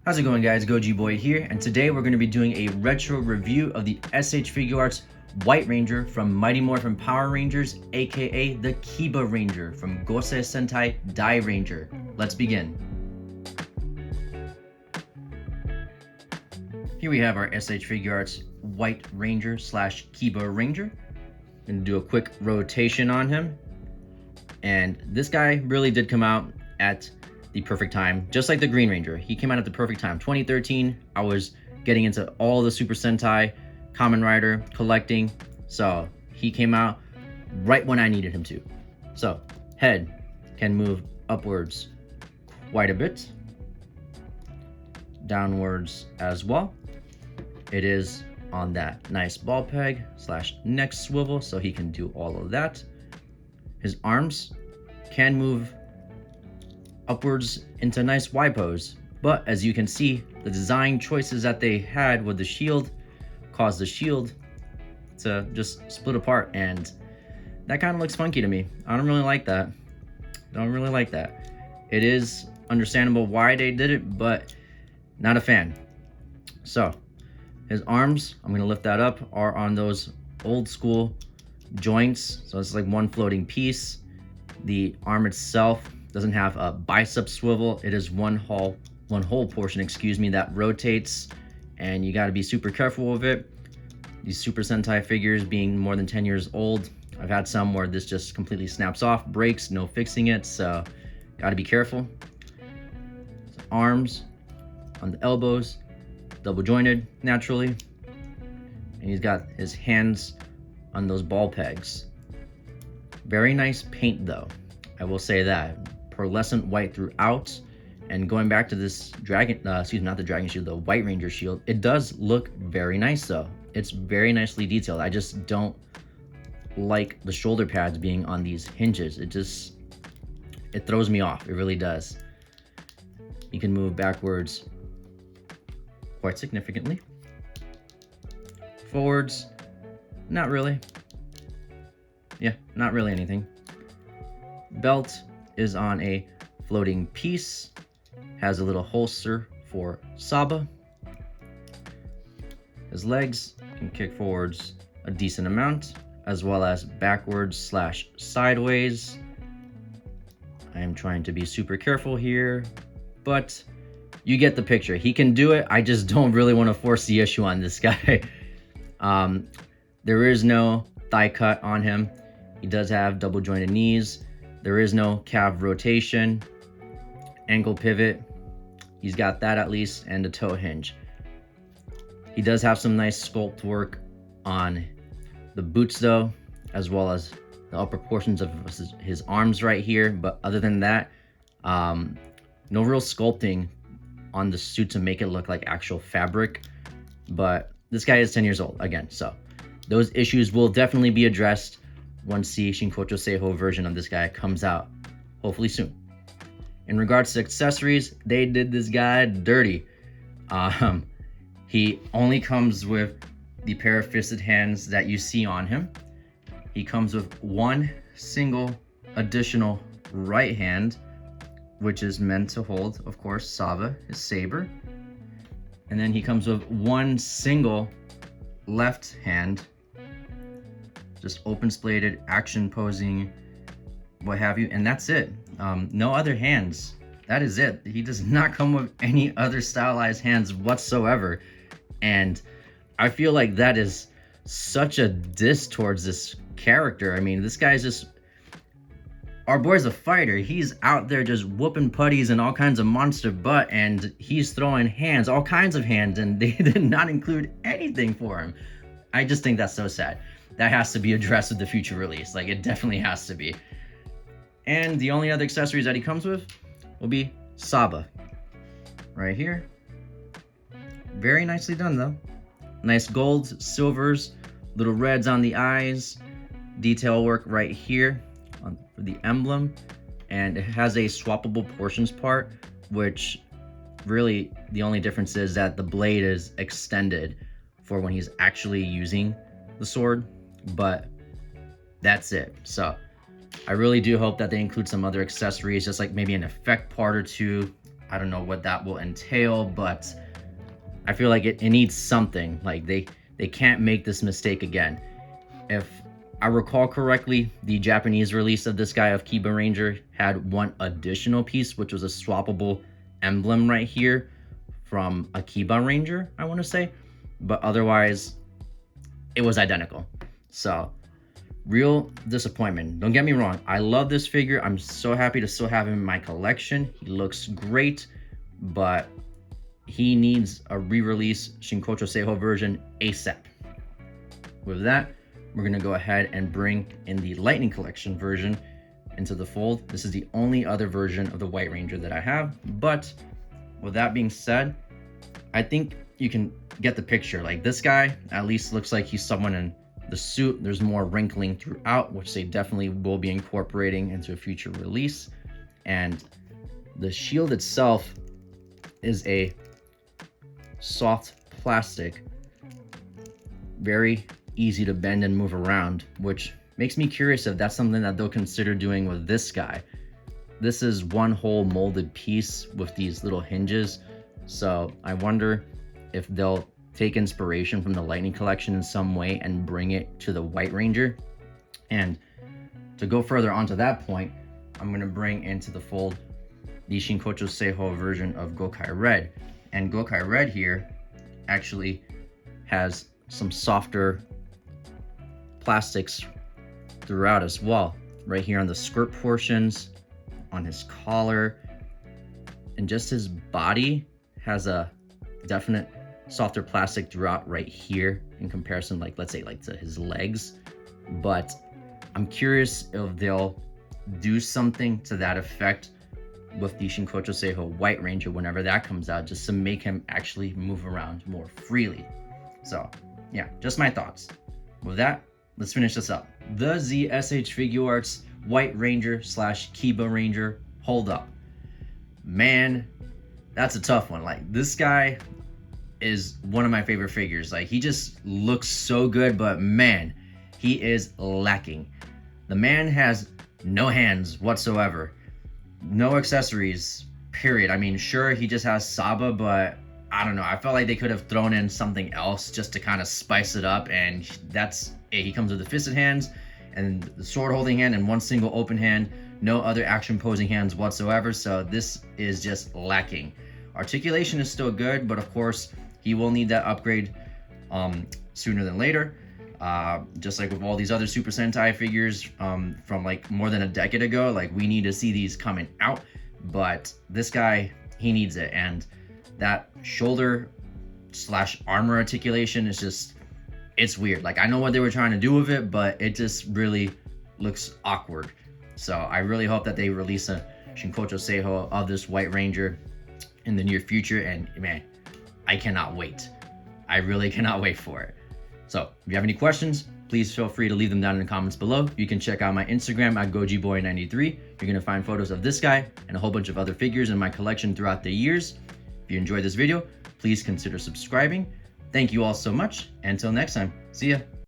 How's it going, guys? Goji Boy here, and today we're going to be doing a retro review of the SH Figuarts White Ranger from Mighty Morphin Power Rangers, aka the Kiba Ranger from Gosei Sentai Dairanger. Let's begin. Here we have our SH Figuarts White Ranger slash Kiba Ranger. Going to do a quick rotation on him, and this guy really did come out at the perfect time, just like the Green Ranger. He came out at the perfect time. 2013, I was getting into all the Super Sentai, Kamen Rider, collecting, so he came out right when I needed him to. So, head can move upwards quite a bit, downwards as well. It is on that nice ball peg slash neck swivel, so he can do all of that. His arms can move upwards into nice Y pose, but as you can see, the design choices that they had with the shield caused the shield to just split apart, and that kind of looks funky to me. I don't really like that. It is understandable why they did it, but not a fan. So his arms, I'm going to lift that up, are on those old school joints, so it's like one floating piece. The arm itself doesn't have a bicep swivel. It is one whole portion, that rotates, and you got to be super careful with it. These Super Sentai figures being more than 10 years old, I've had some where this just completely snaps off, breaks, no fixing it, so got to be careful. So arms on the elbows, double jointed naturally, and he's got his hands on those ball pegs. Very nice paint though, I will say that. Pearlescent white throughout, and going back to this the White Ranger shield, it does look very nice though. It's very nicely detailed. I just don't like the shoulder pads being on these hinges. It throws me off. It really does. You can move backwards quite significantly. Forwards, not really. Yeah, not really anything. Belt is on a floating piece, has a little holster for Saba. His legs can kick forwards a decent amount, as well as backwards slash sideways. I am trying to be super careful here, but you get the picture. He can do it. I just don't really want to force the issue on this guy. There is no thigh cut on him. He does have double jointed knees. There is no calf rotation, ankle pivot. He's got that at least, and a toe hinge. He does have some nice sculpt work on the boots though, as well as the upper portions of his arms right here. But other than that, no real sculpting on the suit to make it look like actual fabric. But this guy is 10 years old again, so those issues will definitely be addressed once the Shinkocho Seiho version of this guy comes out, hopefully soon. In regards to accessories, they did this guy dirty. He only comes with the pair of fisted hands that you see on him. He comes with one single additional right hand, which is meant to hold, of course, Saba, his saber. And then he comes with one single left hand, just open splayed, action posing, what have you, and that's it. No other hands. That is it. He does not come with any other stylized hands whatsoever, and I feel like that is such a diss towards this character. I mean, this guy's just, our boy's a fighter. He's out there just whooping putties and all kinds of monster butt, and he's throwing hands, all kinds of hands, and they did not include anything for him. I just think that's so sad. That has to be addressed with the future release. Like, it definitely has to be. And the only other accessories that he comes with will be Saba. Right here. Very nicely done though. Nice golds, silvers, little reds on the eyes, detail work right here for the emblem. And it has a swappable portions part, which really the only difference is that the blade is extended for when he's actually using the sword. But that's it. So I really do hope that they include some other accessories, just like maybe an effect part or two. I don't know what that will entail, but I feel like it needs something. Like they can't make this mistake again. If I recall correctly, the Japanese release of this guy of Kiba Ranger had one additional piece, which was a swappable emblem right here from a Kiba Ranger, I want to say. But otherwise, it was identical. So, real disappointment. Don't get me wrong. I love this figure. I'm so happy to still have him in my collection. He looks great, but he needs a re-release Shinkocho Seiho version ASAP. With that, we're going to go ahead and bring in the Lightning Collection version into the fold. This is the only other version of the White Ranger that I have. But with that being said, I think you can get the picture. Like, this guy at least looks like he's someone in the suit. There's more wrinkling throughout, which they definitely will be incorporating into a future release. And the shield itself is a soft plastic, very easy to bend and move around, which makes me curious if that's something that they'll consider doing with this guy. This is one whole molded piece with these little hinges, so I wonder if they'll take inspiration from the Lightning Collection in some way and bring it to the White Ranger. And to go further onto that point, I'm going to bring into the fold the Shinkocho Seiho version of Gokai Red. And Gokai Red here actually has some softer plastics throughout as well. Right here on the skirt portions, on his collar, and just his body has a definite softer plastic throughout right here in comparison, like, let's say, like to his legs. But I'm curious if they'll do something to that effect with the Shinkocho Seiho White Ranger whenever that comes out, just to make him actually move around more freely. So yeah, just my thoughts. With that, let's finish this up. The ZSH Figuarts White Ranger / Kiba Ranger hold up. Man, that's a tough one. Like, this guy is one of my favorite figures. Like, he just looks so good, but man, he is lacking. The man has no hands whatsoever. No accessories, period. I mean, sure, he just has Saba, but I don't know. I felt like they could have thrown in something else just to kind of spice it up, and that's it. He comes with the fisted hands and the sword holding hand and one single open hand. No other action posing hands whatsoever, so this is just lacking. Articulation is still good, but of course, he will need that upgrade sooner than later. Just like with all these other Super Sentai figures from like more than a decade ago, like, we need to see these coming out, but this guy, he needs it. And that shoulder / armor articulation is just, it's weird. Like, I know what they were trying to do with it, but it just really looks awkward. So I really hope that they release a Shinkocho Seiho of this White Ranger in the near future, and man, I cannot wait. I really cannot wait for it. So if you have any questions, please feel free to leave them down in the comments below. You can check out my Instagram at gojiboy93. You're going to find photos of this guy and a whole bunch of other figures in my collection throughout the years. If you enjoyed this video, please consider subscribing. Thank you all so much. Until next time, see ya.